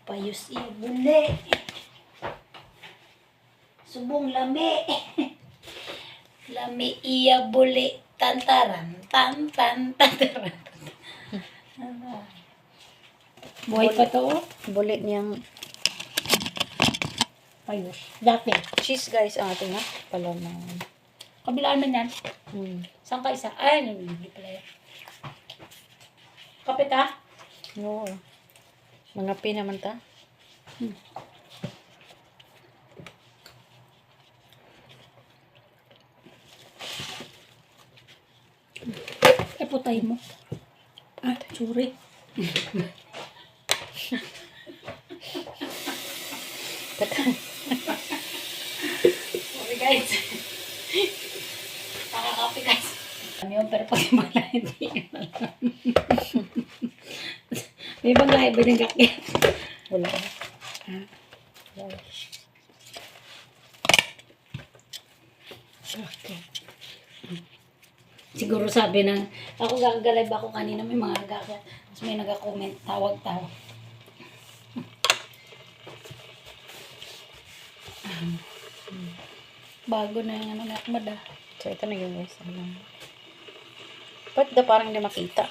Payos iya bule. Subong lami. Lami iya bule. Tantaran. Tantaran. Buhay pa to. Bulit niyang Payos. Dati. cheese guys ang ating palaman. Kabilaan man yan. Saan ka isa? Ay, hindi pala yan. Kapit ha? Oo. Mga naman ta. Putay mo. Ah, sorry. Sorry guys. Nakakapi guys. Ano yun, pero pag wala, hindi. May bang lahi ba ng kakit? Wala. Okay. Siguro sabi ng, ako gagalive ako kanina, may mga nagkaka, tapos may nagka-comment, tawag-tawag. Bago na yung ano, nakmad ah. So ito na guys. Ba't da parang hindi makita?